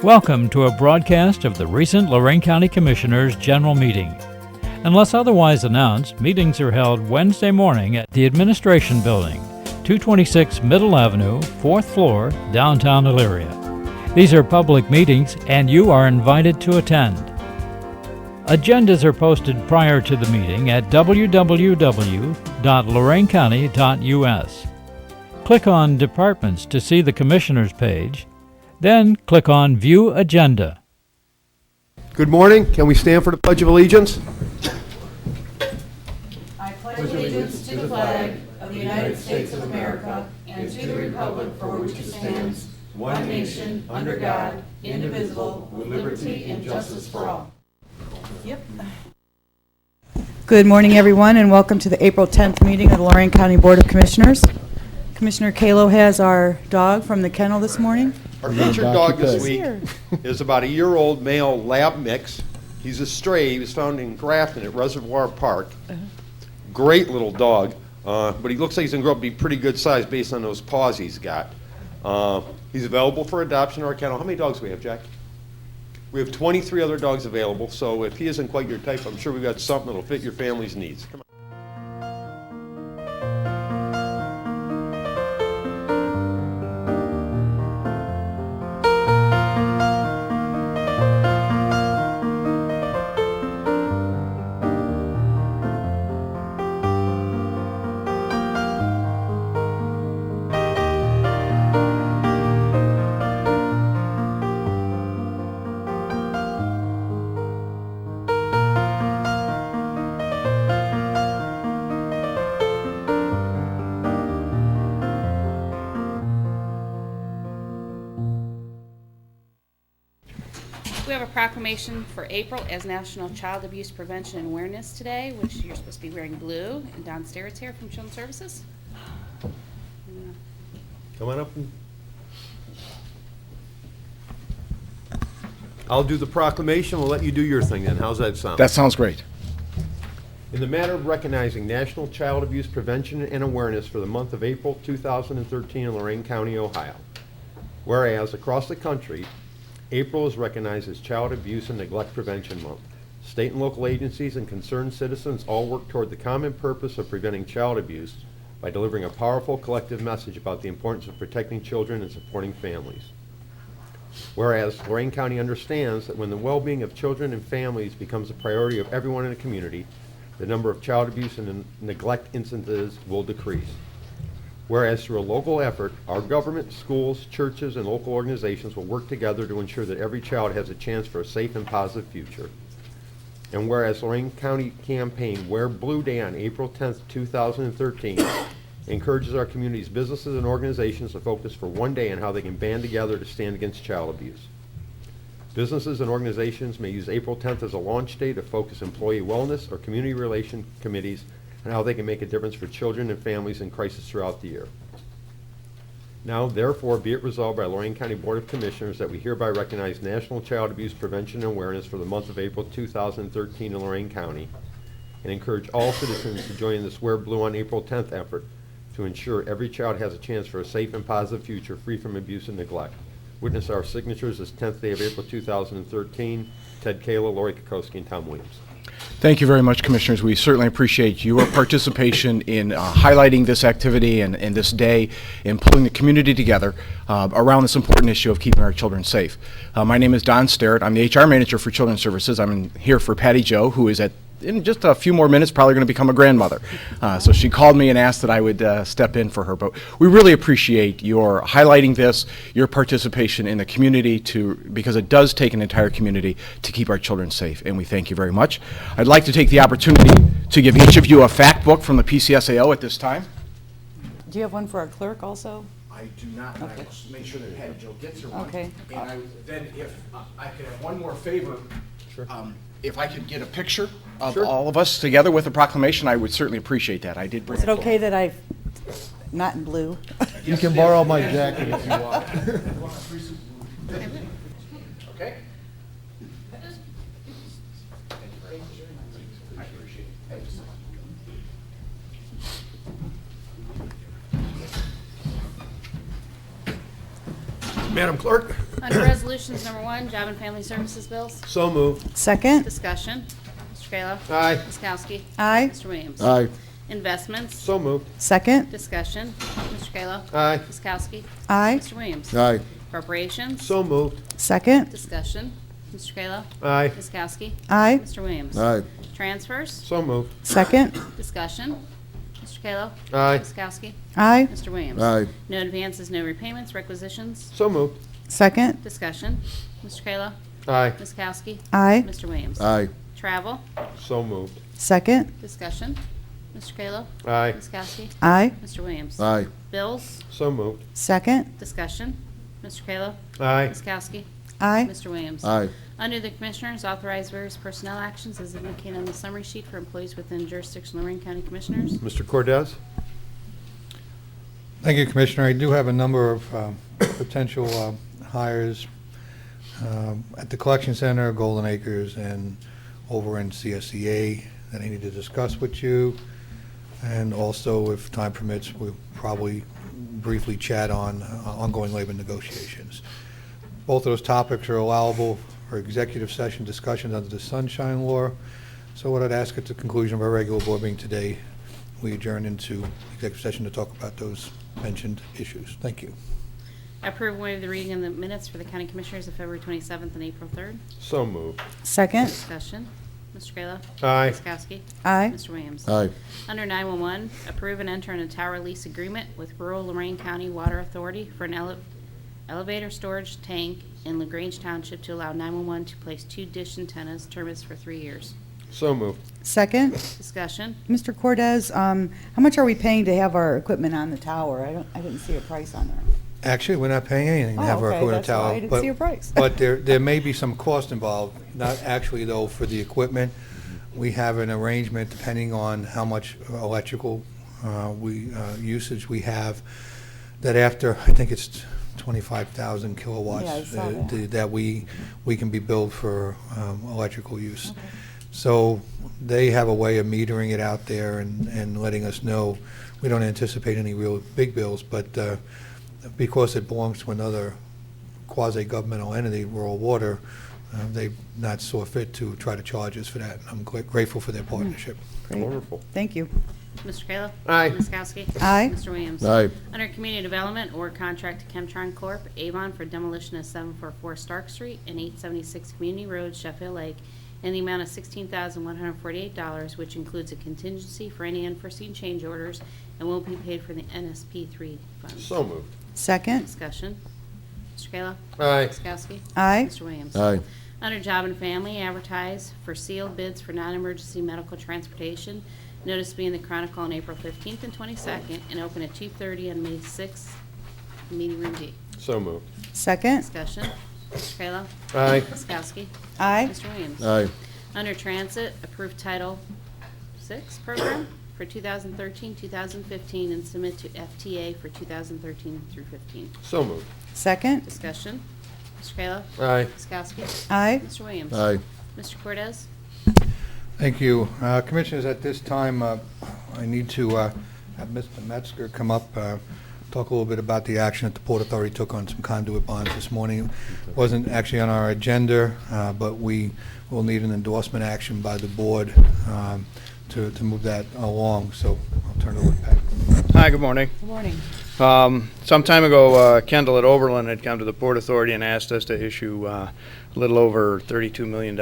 Welcome to a broadcast of the recent Lorain County Commissioners' General Meeting. Unless otherwise announced, meetings are held Wednesday morning at the Administration Building, 226 Middle Avenue, 4th floor, downtown Elyria. These are public meetings and you are invited to attend. Agendas are posted prior to the meeting at www.loraincounty.us. Click on Departments to see the Commissioners page, then click on View Agenda. Good morning. Can we stand for the Pledge of Allegiance? I pledge allegiance to the flag of the United States of America and to the republic for which it stands, one nation, under God, indivisible, with liberty and justice for all. Yep. Good morning, everyone, and welcome to the April 10th meeting of the Lorain County Board of Commissioners. Commissioner Kalo has our dog from the kennel this morning. Our featured dog this week is about a year-old male lab mix. He's a stray. He was found in Grafton at Reservoir Park. Great little dog, but he looks like he's going to grow up to be pretty good size based on those paws he's got. He's available for adoption in our kennel. How many dogs do we have, Jack? We have 23 other dogs available, so if he isn't quite your type, I'm sure we've got something that'll fit your family's needs. Come on. We have a proclamation for April as National Child Abuse Prevention and Awareness today, which you're supposed to be wearing blue. And Don Starrett's here from Children's Services. Come on up. I'll do the proclamation. We'll let you do your thing then. How's that sound? That sounds great. In the matter of recognizing National Child Abuse Prevention and Awareness for the month of April 2013 in Lorain County, Ohio. Whereas across the country, April is recognized as Child Abuse and Neglect Prevention Month. State and local agencies and concerned citizens all work toward the common purpose of preventing child abuse by delivering a powerful collective message about the importance of protecting children and supporting families. Whereas Lorain County understands that when the well-being of children and families becomes a priority of everyone in a community, the number of child abuse and neglect instances will decrease. Whereas through a local effort, our government, schools, churches, and local organizations will work together to ensure that every child has a chance for a safe and positive future. And whereas Lorain County campaign Wear Blue Day on April 10th, 2013 encourages our community's businesses and organizations to focus for one day on how they can band together to stand against child abuse. Businesses and organizations may use April 10th as a launch day to focus employee wellness or community relation committees and how they can make a difference for children and families in crisis throughout the year. Now, therefore, be it resolved by Lorain County Board of Commissioners that we hereby recognize National Child Abuse Prevention and Awareness for the month of April 2013 in Lorain County and encourage all citizens to join in this Wear Blue on April 10th effort to ensure every child has a chance for a safe and positive future free from abuse and neglect. Witness our signatures this 10th day of April 2013, Ted Kalo, Lori Kokoski, and Tom Williams. Thank you very much, Commissioners. We certainly appreciate your participation in highlighting this activity and this day and pulling the community together around this important issue of keeping our children safe. My name is Don Starrett. I'm the HR Manager for Children's Services. I'm here for Patty Jo, who is in just a few more minutes probably going to become a grandmother. So she called me and asked that I would step in for her. But we really appreciate your highlighting this, your participation in the community because it does take an entire community to keep our children safe, and we thank you very much. I'd like to take the opportunity to give each of you a fact book from the PCSAO at this time. Do you have one for our clerk also? I do not. Okay. I will make sure that Patty Jo gets her one. Okay. And then if I could have one more favor. Sure. If I could get a picture of Sure. all of us together with a proclamation, I would certainly appreciate that. I did bring Is it okay that I'm not in blue? You can borrow my jacket if you want. Okay? I appreciate it. Madam Clerk. Under Resolutions Number 1, Job and Family Services Bills. So moved. Second. Discussion. Mr. Kayla. Aye. Ms. Kowski. Aye. Mr. Williams. Aye. Investments. So moved. Second. Discussion. Mr. Kayla. Aye. Ms. Kowski. Aye. Mr. Williams. Aye. Appropriations. So moved. Second. Discussion. Mr. Kayla. Aye. Ms. Kowski. Aye. Mr. Williams. Aye. Transfers. So moved. Second. Discussion. Mr. Kayla. Aye. Ms. Kowski. Aye. Mr. Williams. Aye. No advances, no repayments, requisitions. So moved. Second. Discussion. Mr. Kayla. Aye. Ms. Kowski. Aye. Mr. Williams. Aye. Travel. So moved. Second. Discussion. Mr. Kayla. Aye. Ms. Kowski. Aye. Mr. Williams. Aye. Bills. So moved. Second. Discussion. Mr. Kayla. Aye. Ms. Kowski. Aye. Mr. Williams. Aye. Under the Commissioners, authorize various personnel actions as indicated on the summary sheet for employees within jurisdiction of Lorain County Commissioners. Mr. Cordez? Thank you, Commissioner. I do have a number of potential hires at the Collection Center, Golden Acres, and over in CSEA that I need to discuss with you. And also, if time permits, we'll probably briefly chat on ongoing labor negotiations. Both of those topics are allowable for executive session discussions under the Sunshine Law. So what I'd ask at the conclusion of our regular board meeting today, we adjourn into executive session to talk about those mentioned issues. Thank you. Approve and waive the reading of the minutes for the County Commissioners of February 27th and April 3rd. So moved. Second. Discussion. Mr. Kayla. Aye. Ms. Kowski. Aye. Mr. Williams. Aye. Under 911, approve and enter in a tower lease agreement with Rural Lorain County Water Authority for an elevator storage tank in LaGrange Township to allow 911 to place 2 dish antennas. Term is for 3 years. So moved. Second. Discussion. Mr. Cordez, how much are we paying to have our equipment on the tower? I didn't see a price on there. Actually, we're not paying anything to have our okay, equipment that's why tower. I didn't but- see a price. But there may be some cost involved, not actually though for the equipment. We have an arrangement depending on how much electrical usage we have, that after, I think it's 25,000 kilowatts, Yeah, I saw that. that we can be billed for electrical use. So they have a way of metering it out there and letting us know. We don't anticipate any real big bills, but because it belongs to another quasi-governmental entity, Rural Water, they not saw fit to try to charge us for that. I'm grateful for their partnership. Great. Wonderful. Thank you. Mr. Kayla. Aye. Ms. Kowski. Aye. Mr. Williams. Aye. Under Community Development, or contract to Chemtron Corp., Avon, for demolition of 744 Stark Street and 876 Community Road, Sheffield Lake, in the amount of $16,148, which includes a contingency for any unforeseen change orders and will be paid for the NSP3 funds. So moved. Second. Discussion. Mr. Kayla. Aye. Ms. Kowski. Aye. Mr. Williams. Aye. Under Job and Family, advertise for sealed bids for non-emergency medical transportation. Notice to be in the Chronicle on April 15th and 22nd, and open at 2:30 on May 6th, meeting room D. So moved. Second. Discussion. Mr. Kayla. Aye. Ms. Kowski. Aye. Mr. Williams. Aye. Under Transit, approve Title VI program for 2013-2015 and submit to FTA for 2013 through 15. So moved. Second. Discussion. Mr. Kayla. Aye. Ms. Kowski. Aye. Mr. Williams. Aye. Mr. Cortez. Thank you. Commissioners, at this time, I need to have Mr. Metzger come up, talk a little bit about the action that the Port Authority took on some conduit bonds this morning. It wasn't actually on our agenda, but we will need an endorsement action by the board to move that along. So I'll turn it over to Peck. Hi, good morning. Good morning. Some time ago, Kendall of Oberlin had come to the Port Authority and asked us to issue a little over $32 million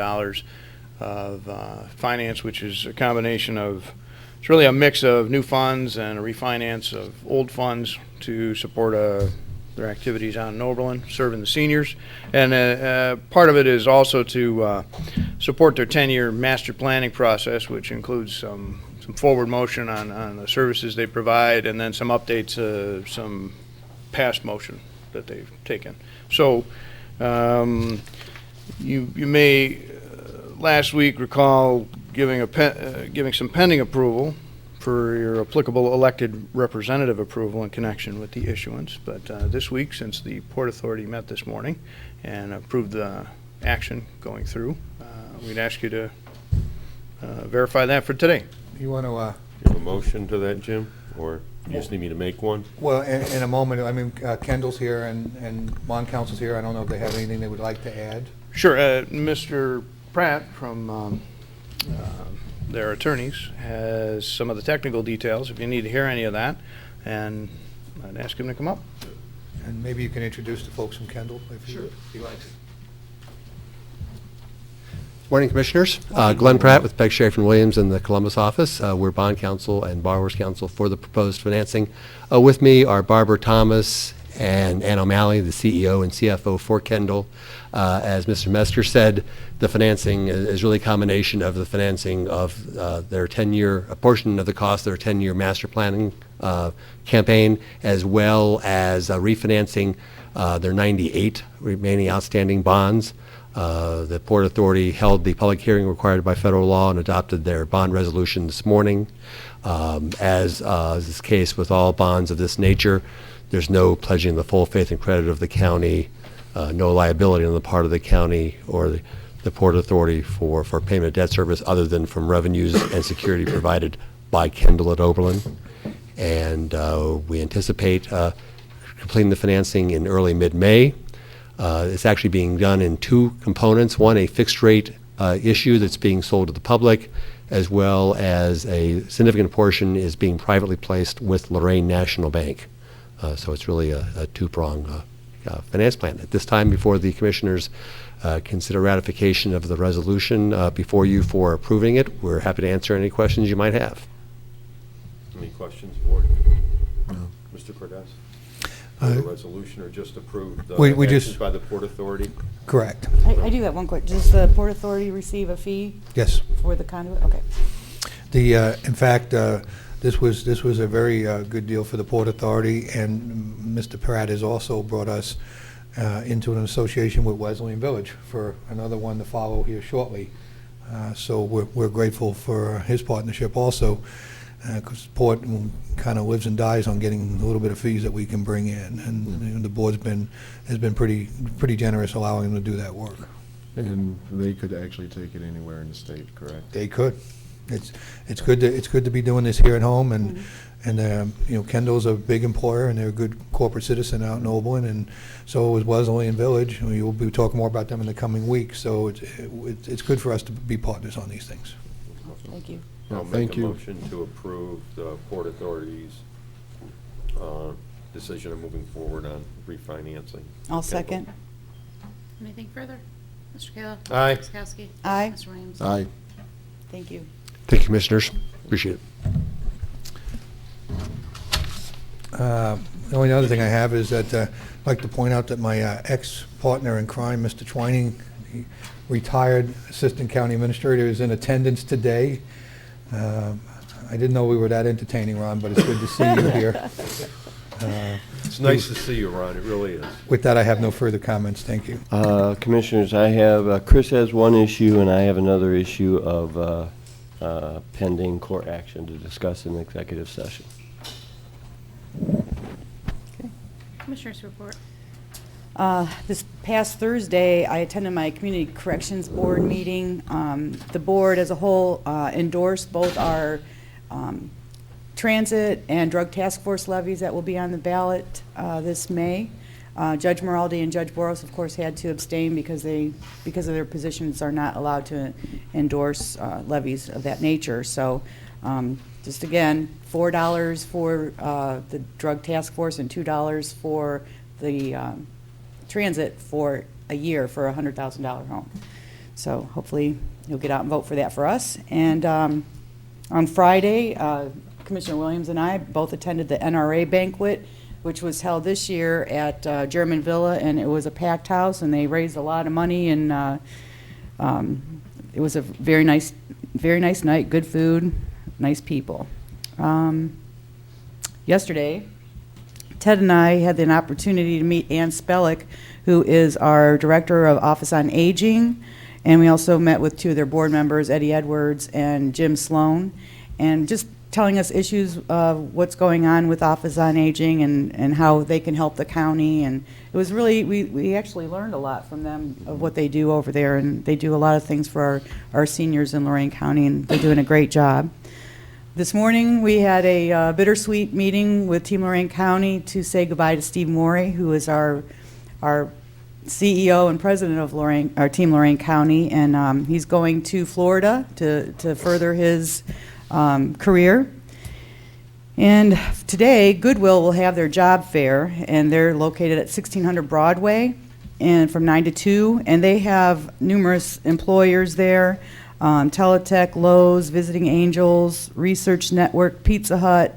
of finance, which is a combination of, it's really a mix of new funds and a refinance of old funds to support their activities out in Oberlin, serving the seniors. And part of it is also to support their 10-year master planning process, which includes some forward motion on the services they provide, and then some updates, some past motion that they've taken. So you may last week recall giving some pending approval for your applicable elected representative approval in connection with the issuance. But this week, since the Port Authority met this morning and approved the action going through, we'd ask you to verify that for today. You want to, Give a motion to that, Jim? or you just need me to make one? Well, in a moment, I mean, Kendall's here and bond counsel's here. I don't know if they have anything they would like to add. Sure. Mr. Pratt from their attorneys has some of the technical details if you need to hear any of that, and I'd ask him to come up. And maybe you can introduce the folks from Kendall if you like. Morning, Commissioners. Glenn Pratt with Peck, Shaffer & Williams in the Columbus office. We're bond counsel and borrowers counsel for the proposed financing. With me are Barbara Thomas and Ann O'Malley, the CEO and CFO for Kendall. As Mr. Metzger said, the financing is really a combination of the financing of their 10-year, a portion of the cost of their 10-year master planning campaign, as well as refinancing their 98 remaining outstanding bonds. The Port Authority held the public hearing required by federal law and adopted their bond resolution this morning. As is the case with all bonds of this nature, there's no pledging the full faith and credit of the county, no liability on the part of the county or the Port Authority for payment of debt service other than from revenues and security provided by Kendall of Oberlin. And we anticipate completing the financing in early mid-May. It's actually being done in two components. One, a fixed rate issue that's being sold to the public, as well as a significant portion is being privately placed with Lorain National Bank. So it's really a two-prong finance plan. At this time, before the Commissioners consider ratification of the resolution before you for approving it, we're happy to answer any questions you might have. Any questions, Board? No. Mr. Cordes? The resolution or just approve the we actions just by the Port Authority? correct. I do have one question. Does the Port Authority receive a fee Yes. for the conduit? Okay. In fact, this was a very good deal for the Port Authority, and Mr. Pratt has also brought us into an association with Wesleyan Village for another one to follow here shortly. So we're grateful for his partnership also, because Port kind of lives and dies on getting a little bit of fees that we can bring in, and the board's has been pretty generous allowing them to do that work. And they could actually take it anywhere in the state, correct? They could. It's good to be doing this here at home, and you know, Kendall's a big employer and they're a good corporate citizen out in Oberlin, and so is Wesleyan Village. We will be talking more about them in the coming weeks. So it's good for us to be partners on these things. Thank you. I'll Thank make a you. motion to approve the Port Authority's decision of moving forward on refinancing. I'll second. Anything further? Mr. Kayla? Aye. Ms. Kowski? Aye. Mr. Williams? Aye. Thank you. Thank you, Commissioners. Appreciate it. The only other thing I have is that I'd like to point out that my ex-partner in crime, Mr. Twining, he retired assistant county administrator, is in attendance today. I didn't know we were that entertaining, Ron, but it's good to see you here. It's nice to see you, Ron, it really is. With that, I have no further comments. Thank you. Commissioners, I have, Chris has one issue and I have another issue of pending court action to discuss in executive session. Commissioners report. This past Thursday, I attended my Community Corrections Board meeting. The board as a whole endorsed both our transit and drug task force levies that will be on the ballot this May. Judge Moraldi and Judge Boros, of course, had to abstain because of their positions are not allowed to endorse levies of that nature. So just again, $4 for the drug task force and $2 for the transit for a year for a $100,000 home. So hopefully you'll get out and vote for that for us. And on Friday, Commissioner Williams and I both attended the NRA banquet, which was held this year at German Villa, and it was a packed house, and they raised a lot of money, and it was a very nice night, good food, nice people. Yesterday, Ted and I had an opportunity to meet Ann Spellick, who is our Director of Office on Aging, and we also met with two of their board members, Eddie Edwards and Jim Sloan, and just telling us issues of what's going on with Office on Aging and how they can help the county. And it was really, we actually learned a lot from them of what they do over there, and they do a lot of things for our seniors in Lorain County, and they're doing a great job. This morning, we had a bittersweet meeting with Team Lorain County to say goodbye to Steve Morey, who is our CEO and president of our Team Lorain County, and he's going to Florida to further his career. And today, Goodwill will have their job fair, and they're located at 1600 Broadway, and from 9 to 2, and they have numerous employers there. Teletech, Lowe's, Visiting Angels, Research Network, Pizza Hut,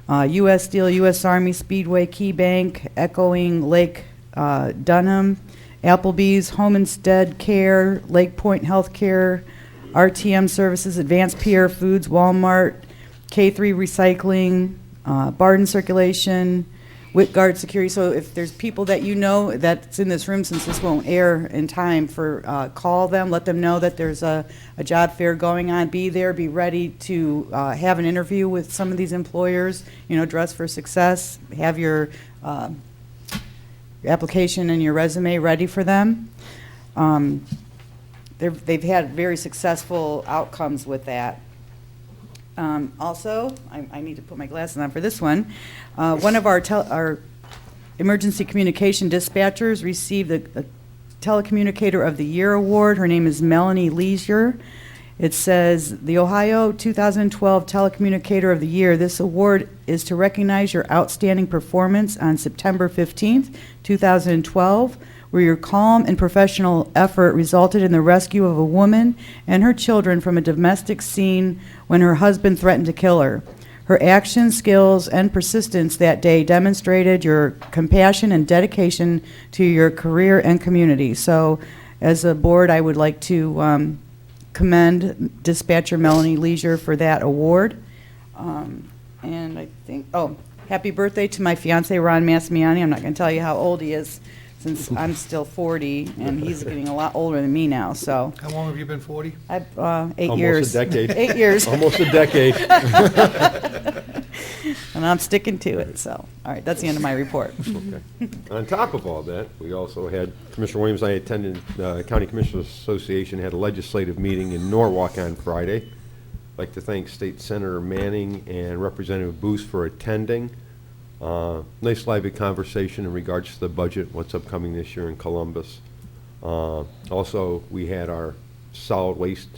U.S. Steel, U.S. Army, Speedway, Key Bank, Echoing, Lake Dunham, Applebee's, Home Instead Care, Lake Point Healthcare, RTM Services, Advanced PR Foods, Walmart, K3 Recycling, Barden Circulation, Whitgard Security. So if there's people that you know that's in this room, since this won't air in time, call them, let them know that there's a job fair going on. Be there, be ready to have an interview with some of these employers, dress for success, have your application and your resume ready for them. They've had very successful outcomes with that. Also, I need to put my glasses on for this one. One of our emergency communication dispatchers received a Telecommunicator of the Year award. Her name is Melanie Leisure. It says, the Ohio 2012 Telecommunicator of the Year. This award is to recognize your outstanding performance on September 15th, 2012, where your calm and professional effort resulted in the rescue of a woman and her children from a domestic scene when her husband threatened to kill her. Her actions, skills, and persistence that day demonstrated your compassion and dedication to your career and community. So, as a board, I would like to commend Dispatcher Melanie Leisure for that award. And I think, happy birthday to my fiance, Ron Massimiani. I'm not going to tell you how old he is, since I'm still 40, and he's getting a lot older than me now, so. How long have you been 40? I've, 8 years. Almost a decade. 8 years. Almost a decade. And I'm sticking to it, so. All right, that's the end of my report. Okay. On top of all that, we also had, Commissioner Williams and I attended, County Commissioners Association had a legislative meeting in Norwalk on Friday. I'd like to thank State Senator Manning and Representative Booth for attending. Nice lively conversation in regards to the budget, what's upcoming this year in Columbus. Also, we had our Solid Waste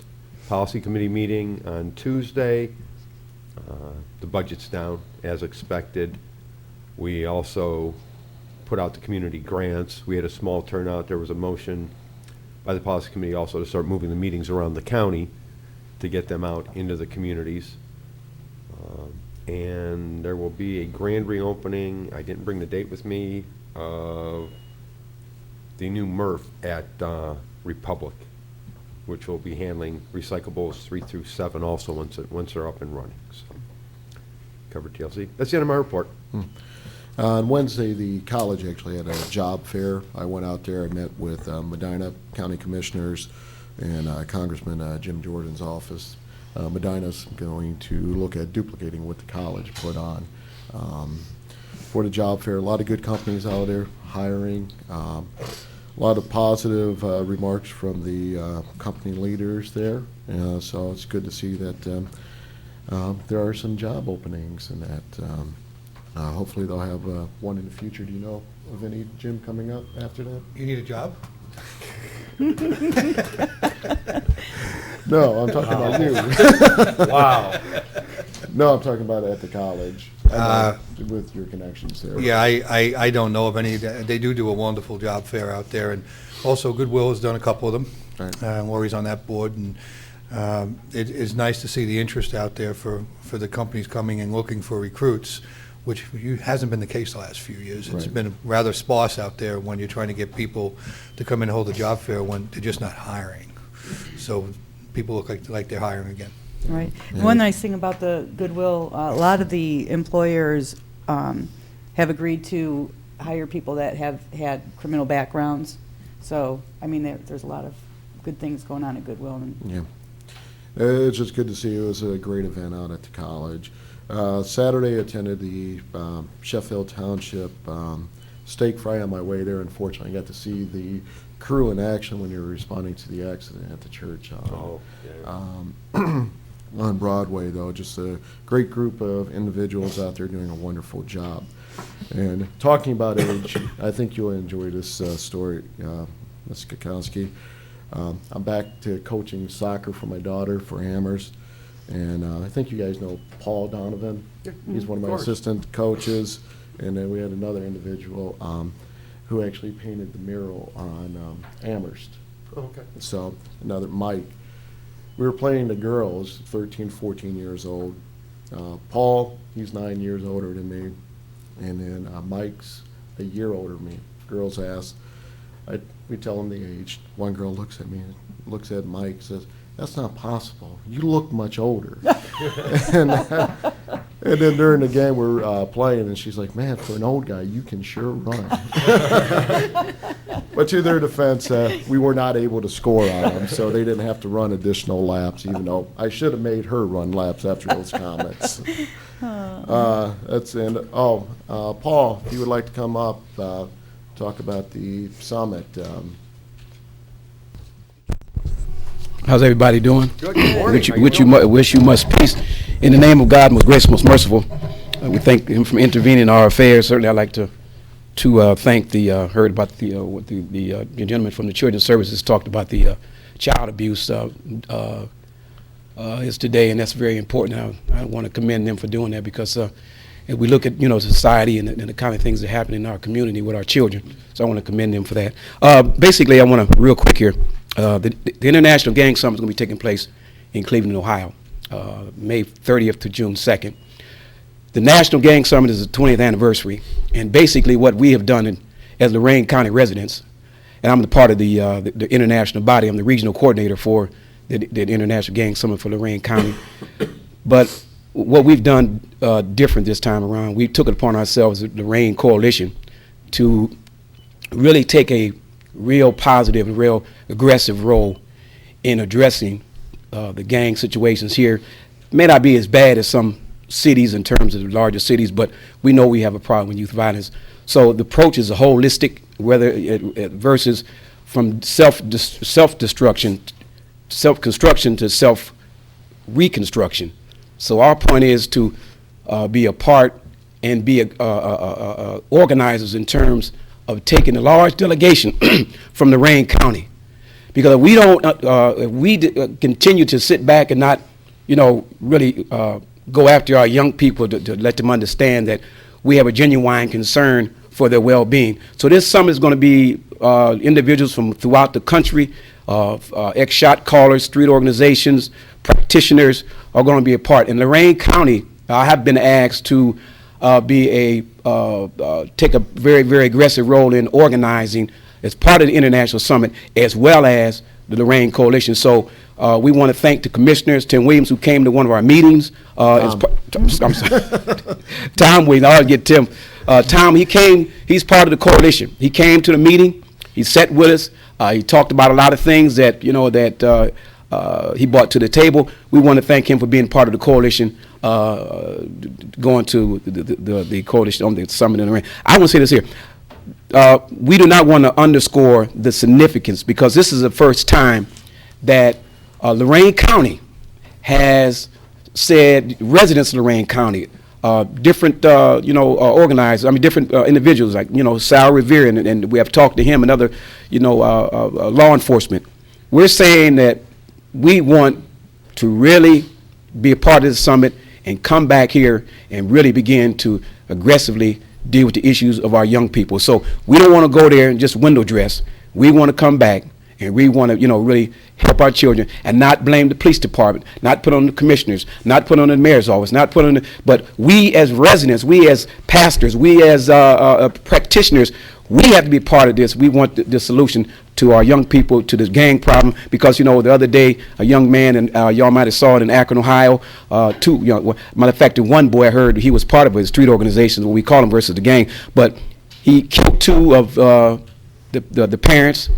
Policy Committee meeting on Tuesday. The budget's down as expected. We also put out the community grants. We had a small turnout. There was a motion by the Policy Committee also to start moving the meetings around the county to get them out into the communities. And there will be a grand reopening, I didn't bring the date with me, of the new MRF at Republic, which will be handling recyclables 3 through 7 also once they're up and running. So, covered TLC. That's the end of my report. On Wednesday, the college actually had a job fair. I went out there, I met with Medina County Commissioners and Congressman Jim Jordan's office. Medina's going to look at duplicating what the college put on for the job fair. A lot of good companies out there hiring. A lot of positive remarks from the company leaders there. So it's good to see that there are some job openings and that hopefully they'll have one in the future. Do you know of any, Jim, coming up after that? You need a job? No, I'm talking about you. Wow. No, I'm talking about at the college with your connections there. Yeah, I don't know of any. They do a wonderful job fair out there, and also Goodwill has done a couple of them. Right. Lori's on that board, and it is nice to see the interest out there for the companies coming and looking for recruits, which hasn't been the case the last few years. It's Right. been rather sparse out there when you're trying to get people to come and hold a job fair when they're just not hiring. So people look like they're hiring again. Right. Yeah. One nice thing about the Goodwill, a lot of the employers have agreed to hire people that have had criminal backgrounds. So, I mean, there's a lot of good things going on at Goodwill. Yeah. It's just good to see. It was a great event out at the college. Saturday, attended the Sheffield Township steak fry on my way there. Unfortunately, I got to see the crew in action when you were responding to the accident at the church. Oh, yeah. on Broadway, though. Just a great group of individuals out there doing a wonderful job. And talking about age, I think you'll enjoy this story, Ms. Kokoski. I'm back to coaching soccer for my daughter for Amherst, and I think you guys know Paul Donovan. He's one of my assistant coaches, and then we had another individual who actually painted the mural on Amherst. Okay. So another Mike. We were playing the girls, 13, 14 years old. Paul, he's 9 years older than me, and then Mike's a year older than me. Girls ask, we tell them the age. One girl looks at me, looks at Mike, says, "That's not possible. You look much older." and then during the game we're playing, and she's like, "Man, for an old guy, you can sure run." But to their defense, we were not able to score on them, so they didn't have to run additional laps, even though I should have made her run laps after those comments. That's it. Paul, if you would like to come up, talk about the summit. How's everybody doing? Good morning. Wish you much peace. In the name of God, most gracious, most merciful, we thank Him for intervening in our affairs. Certainly, I'd like to thank heard about what the gentleman from the Children's Services talked about the child abuse is today, and that's very important. I want to commend them for doing that because if we look at society and the kind of things that happen in our community with our children, so I want to commend them for that. Basically, I want to real quick here. The International Gang Summit is going to be taking place in Cleveland, Ohio, May 30th to June 2nd. The National Gang Summit is the 20th anniversary, and basically what we have done as Lorain County residents, and I'm the part of the international body. I'm the regional coordinator for the International Gang Summit for Lorain County. But what we've done different this time around, we took it upon ourselves, the Lorain Coalition, to really take a real positive and real aggressive role in addressing the gang situations here. It may not be as bad as some cities in terms of the larger cities, but we know we have a problem with youth violence. So the approach is a holistic, whether it versus from self-destruction, self-construction to self-reconstruction. So our point is to be a part and be organizers in terms of taking a large delegation from Lorain County, because if we don't, if we continue to sit back and not, really go after our young people to let them understand that we have a genuine concern for their well-being. So this summit is going to be individuals from throughout the country, ex-shot callers, street organizations, practitioners are going to be a part. In Lorain County, I have been asked to take a very, very aggressive role in organizing as part of the International Summit, as well as the Lorain Coalition. So we want to thank the commissioners, Tim Williams, who came to one of our meetings. I'm sorry. Tom Williams, I'll get Tim. Tom, he's part of the coalition. He came to the meeting, he sat with us, he talked about a lot of things that, he brought to the table. We want to thank him for being part of the coalition, going to the coalition on the summit in Lorain. I want to say this here. We do not want to underscore the significance, because this is the first time that Lorain County has said, residents of Lorain County, different, organizers, different individuals like, Sal Revere, and we have talked to him and other, law enforcement. We're saying that we want to really be a part of the summit and come back here and really begin to aggressively deal with the issues of our young people. So we don't want to go there and just window dress. We want to come back and we want to, really help our children and not blame the police department, not put on the commissioners, not put on the mayor's office, not put on but we as residents, we as pastors, we as practitioners, we have to be part of this. We want the solution to our young people, to this gang problem, because, the other day, a young man, and y'all might have saw it in Akron, Ohio, matter of fact, the one boy I heard, he was part of a street organization, what we call them, versus the gang, but he killed two of the parents,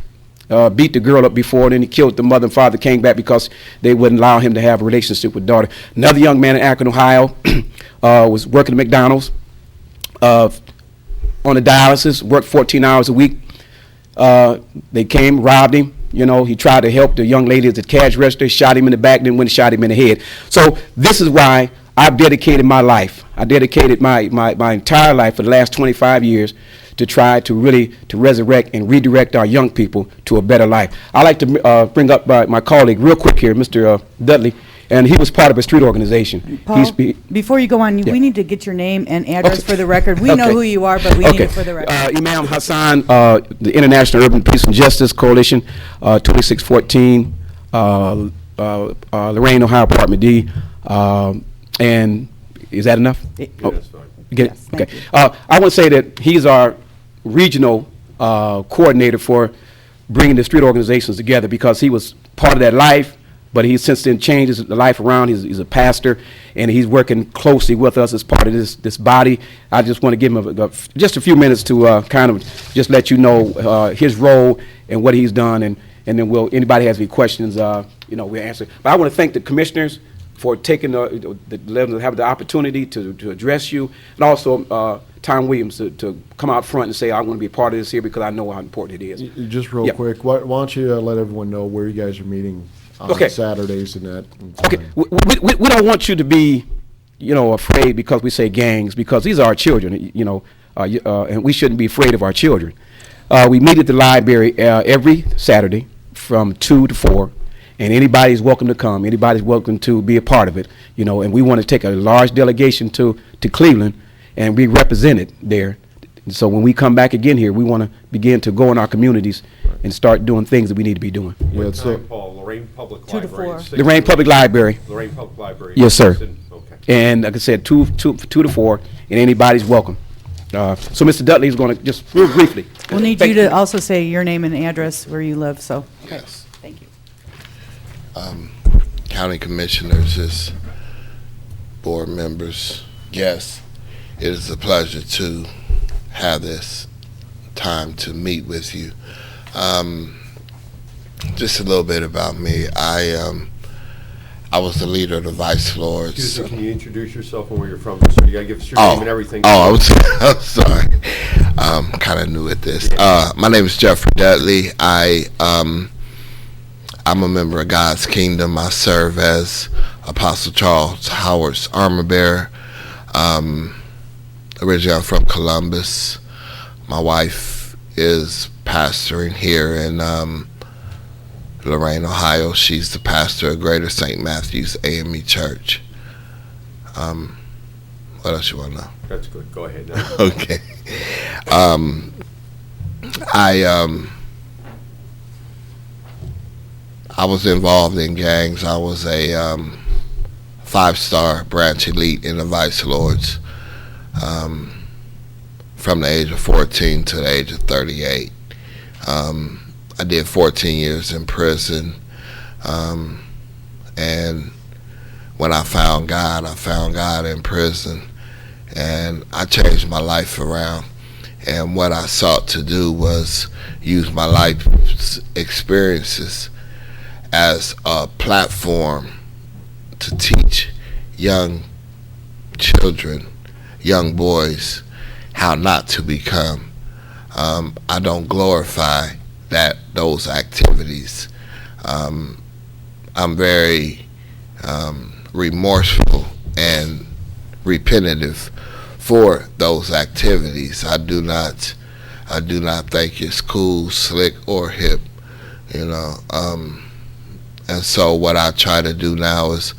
beat the girl up before, then he killed the mother and father, came back because they wouldn't allow him to have a relationship with daughter. Another young man in Akron, Ohio, was working at McDonald's on a dialysis, worked 14 hours a week. They came, robbed him, You know, he tried to help the young lady at the cash register, shot him in the back, then went and shot him in the head. So this is why I've dedicated my life. I dedicated my entire life for the last 25 years to try to really to resurrect and redirect our young people to a better life. I like to bring up my colleague real quick here, Mr. Dudley, and he was part of a street organization. Paul, before you go on, we need to get your name and address for the record. We know who you are, but we need it for the record. Imam Hassan, the International Urban Peace and Justice Coalition, 2614, Lorain, Ohio, Apartment D. And is that enough? That's fine. Get Yes, it? Okay. thank you. I want to say that he's our regional coordinator for bringing the street organizations together, because he was part of that life, but he's since then changed his life around. He's a pastor, and he's working closely with us as part of this body. I just want to give him just a few minutes to kind of just let you know his role and what he's done, and then anybody has any questions, we'll answer. But I want to thank the commissioners for taking have the opportunity to address you, and also Tom Williams to come out front and say, I want to be a part of this here because I know how important it is. Just real quick, why don't you let everyone know where you guys are meeting on Saturdays and that? Okay, we don't want you to be, afraid because we say gangs, because these are our children, and we shouldn't be afraid of our children. We meet at the library every Saturday from 2 to 4. And anybody's welcome to come. Anybody's welcome to be a part of it, and we want to take a large delegation to Cleveland and be represented there. So when we come back again here, we want to begin to go in our communities and start doing things that we need to be doing. Yeah, Paul, Lorain Public 2 to Library. 4. Lorain Public Library. Lorain Public Library. Yes, sir. Okay. And like I said, 2 to 4, and anybody's welcome. So Mr. Dudley is going to just real briefly. We'll need you to also say your name and address where you live, so. Yes. Thank you. County commissioners, board members, guests, it is a pleasure to have this time to meet with you. Just a little bit about me. I was the leader of the Vice Lords. Excuse me, can you introduce yourself and where you're from? So you got to give us your name and everything. I'm sorry. I'm kind of new at this. My name is Jeffrey Dudley. I'm a member of God's Kingdom. I serve as Apostle Charles Howard's armor bearer. Originally, I'm from Columbus. My wife is pastoring here in Lorain, Ohio. She's the pastor of Greater St. Matthew's AME Church. What else you want to know? That's good. Go ahead now. Okay. I was involved in gangs. I was a 5-star branch elite in the Vice Lords from the age of 14 to the age of 38. I did 14 years in prison, and when I found God in prison, and I changed my life around. And what I sought to do was use my life experiences as a platform to teach young children, young boys, how not to become. I don't glorify those activities. I'm very remorseful and repetitive for those activities. I do not think it's cool, slick, or hip, and so what I try to do now is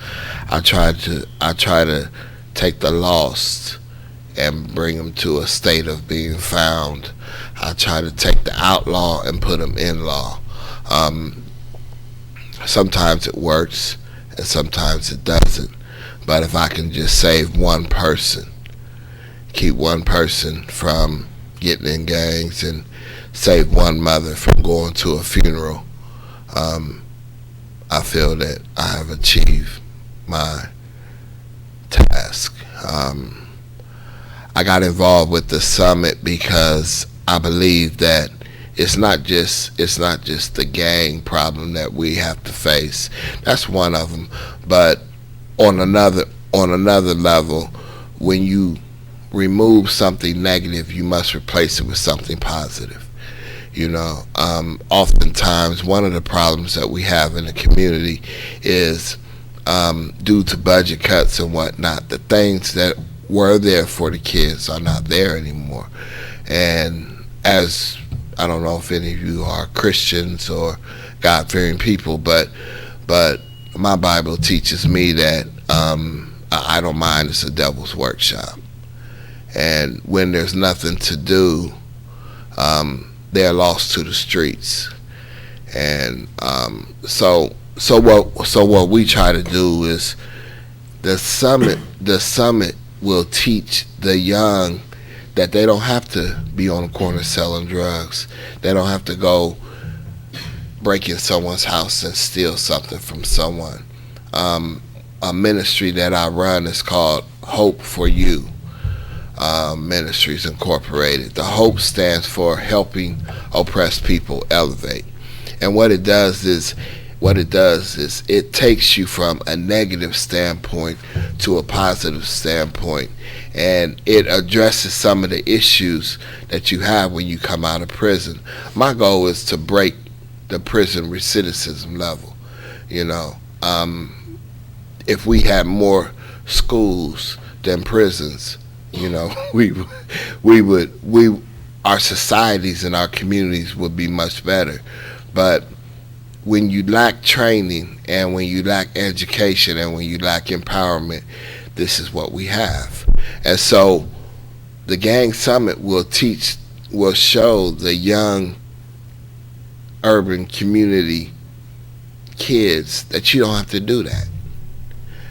I try to take the lost and bring them to a state of being found. I try to take the outlaw and put them in law. Sometimes it works and sometimes it doesn't. But if I can just save one person, keep one person from getting in gangs, and save one mother from going to a funeral, I feel that I have achieved my task. I got involved with the summit because I believe that it's not just the gang problem that we have to face. That's one of them. But on another level, when you remove something negative, you must replace it with something positive. Oftentimes one of the problems that we have in the community is due to budget cuts and whatnot, the things that were there for the kids are not there anymore. And as I don't know if any of you are Christians or God-fearing people, but my Bible teaches me that I don't mind it's a devil's workshop. And when there's nothing to do, they're lost to the streets. And so what we try to do is the summit will teach the young that they don't have to be on the corner selling drugs. They don't have to go break in someone's house and steal something from someone. A ministry that I run is called Hope for You Ministries Incorporated. The HOPE stands for Helping Oppressed People Elevate. And what it does is it takes you from a negative standpoint to a positive standpoint, and it addresses some of the issues that you have when you come out of prison. My goal is to break the prison recidivism level. If we had more schools than prisons, our societies and our communities would be much better. But when you lack training, and when you lack education, and when you lack empowerment, this is what we have. And so the Gang Summit will show the young urban community kids that you don't have to do that.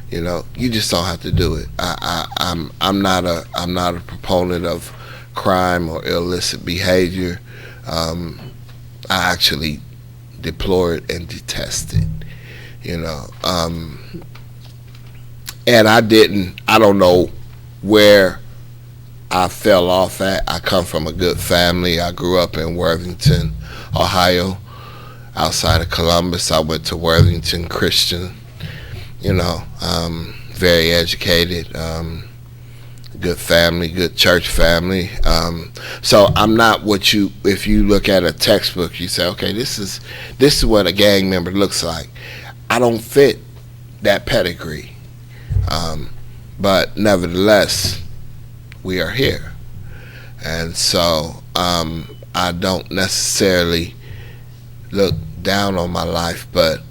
You just don't have to do it. I'm not a proponent of crime or illicit behavior. I actually deplore it and detest it. And I don't know where I fell off at. I come from a good family. I grew up in Worthington, Ohio, outside of Columbus. I went to Worthington Christian, very educated, good family, good church family. So I'm not if you look at a textbook, you say, okay, this is what a gang member looks like. I don't fit that pedigree. But nevertheless, we are here. And so I don't necessarily look down on my life, but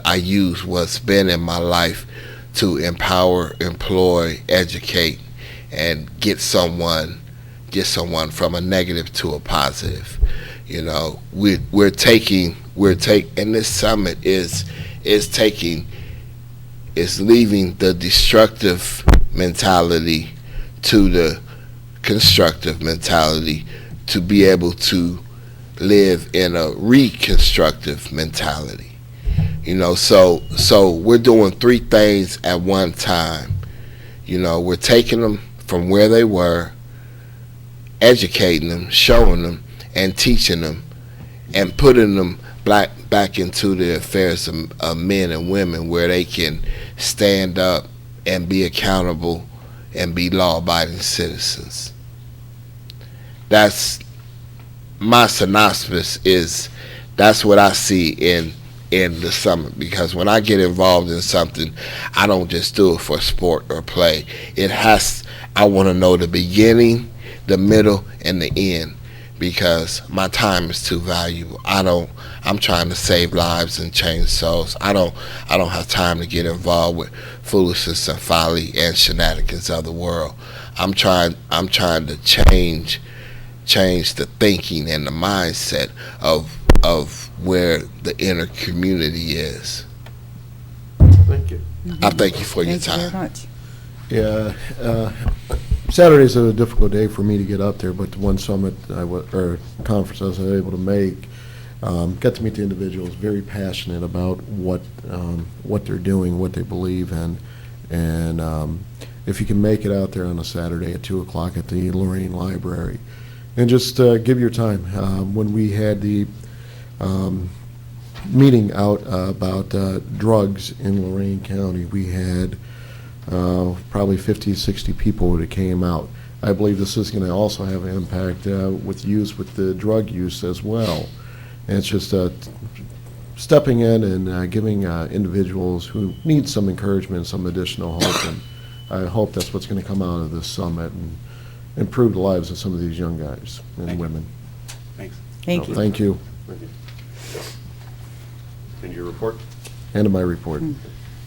I use what's been in my life to empower, employ, educate, and get someone from a negative to a positive. We're taking, and this summit is leaving the destructive mentality to the constructive mentality to be able to live in a reconstructive mentality. So we're doing three things at one time. We're taking them from where they were, educating them, showing them, and teaching them, and putting them back into the affairs of men and women where they can stand up and be accountable and be law-abiding citizens. That's my synopsis. That's what I see in the summit, because when I get involved in something, I don't just do it for sport or play. I want to know the beginning, the middle, and the end, because my time is too valuable. I'm trying to save lives and change souls. I don't have time to get involved with foolishness and folly and shenanigans of the world. I'm trying to change the thinking and the mindset of where the inner community is. Thank you. I thank you for your Thank you time. very much. Yeah, Saturday's a difficult day for me to get up there, but the one summit or conference I was able to make, got to meet the individuals, very passionate about what they're doing, what they believe in, and if you can make it out there on a Saturday at 2 o'clock at the Lorain Library, and just give your time. When we had the meeting out about drugs in Lorain County, we had probably 50, 60 people that came out. I believe this is going to also have an impact with the drug use as well. And it's just stepping in and giving individuals who need some encouragement, some additional hope. And I hope that's what's going to come out of this summit and improve the lives of some of these young guys and women. Thanks. Thank you. Thank you. Thank you. And your report? End of my report.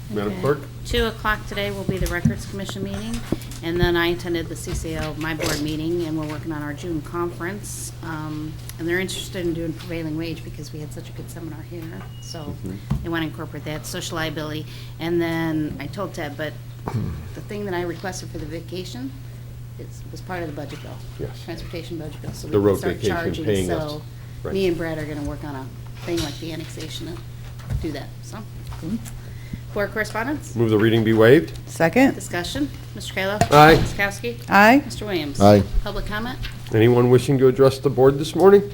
Madam Clerk? 2 o'clock today will be the Records Commission meeting, and then I attended the CCO, my board meeting, and we're working on our June conference. And they're interested in doing prevailing wage because we had such a good seminar here, so they want to incorporate that, social liability. And then I told Ted, but the thing that I requested for the vacation was part of the budget bill. Yes. Transportation budget bill, so The we road can start vacation charging. paying So us. Right. me and Brad are going to work on a thing like the annexation and do that, so. Board correspondence? Move the reading be waived. Second? Discussion. Mr. Kalo? Aye. Ms. Kowski? Aye. Mr. Williams? Aye. Public comment? Anyone wishing to address the board this morning?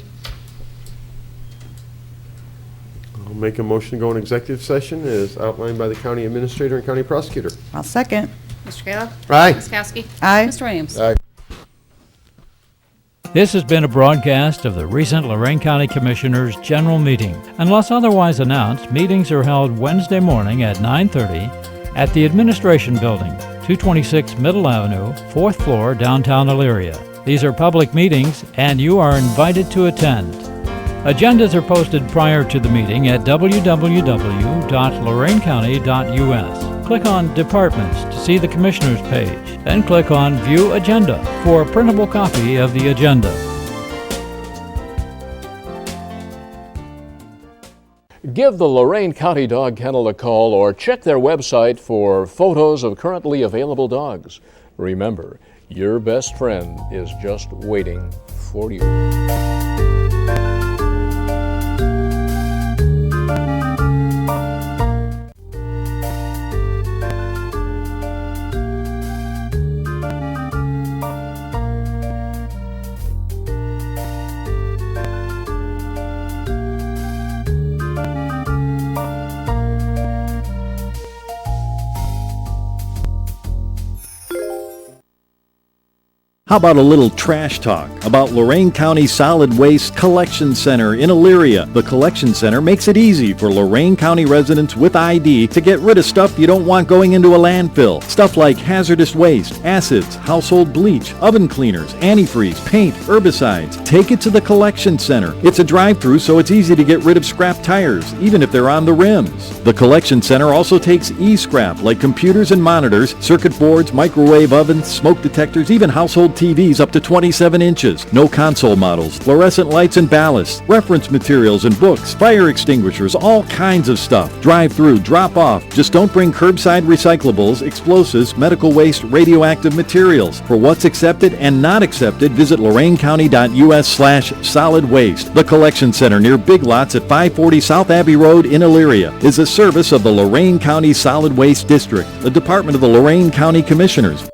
I'll make a motion to go in executive session as outlined by the county administrator and county prosecutor. I'll second. Mr. Kalo? Aye. Ms. Kowski? Aye. Mr. Williams? Aye. This has been a broadcast of the recent Lorain County Commissioners' General Meeting. Unless otherwise announced, meetings are held Wednesday morning at 9:30 at the Administration Building, 226 Middle Avenue, 4th floor, downtown Elyria. These are public meetings, and you are invited to attend. Agendas are posted prior to the meeting at www.loraincounty.us. Click on Departments to see the Commissioners page, then click on View Agenda for a printable copy of the agenda. Give the Lorain County Dog Kennel a call or check their website for photos of currently available dogs. Remember, your best friend is just waiting for you. How about a little trash talk about Lorain County Solid Waste Collection Center in Elyria? The Collection Center makes it easy for Lorain County residents with ID to get rid of stuff you don't want going into a landfill. Stuff like hazardous waste, acids, household bleach, oven cleaners, antifreeze, paint, herbicides. Take it to the Collection Center. It's a drive-through, so it's easy to get rid of scrap tires, even if they're on the rims. The Collection Center also takes e-scrap like computers and monitors, circuit boards, microwave ovens, smoke detectors, even household TVs up to 27 inches. No console models, fluorescent lights and ballast, reference materials and books, fire extinguishers, all kinds of stuff. Drive through, drop off. Just don't bring curbside recyclables, explosives, medical waste, radioactive materials. For what's accepted and not accepted, visit loraincounty.us/solid waste. The Collection Center near Big Lots at 540 South Abbey Road in Elyria is a service of the Lorain County Solid Waste District, the Department of the Lorain County Commissioners.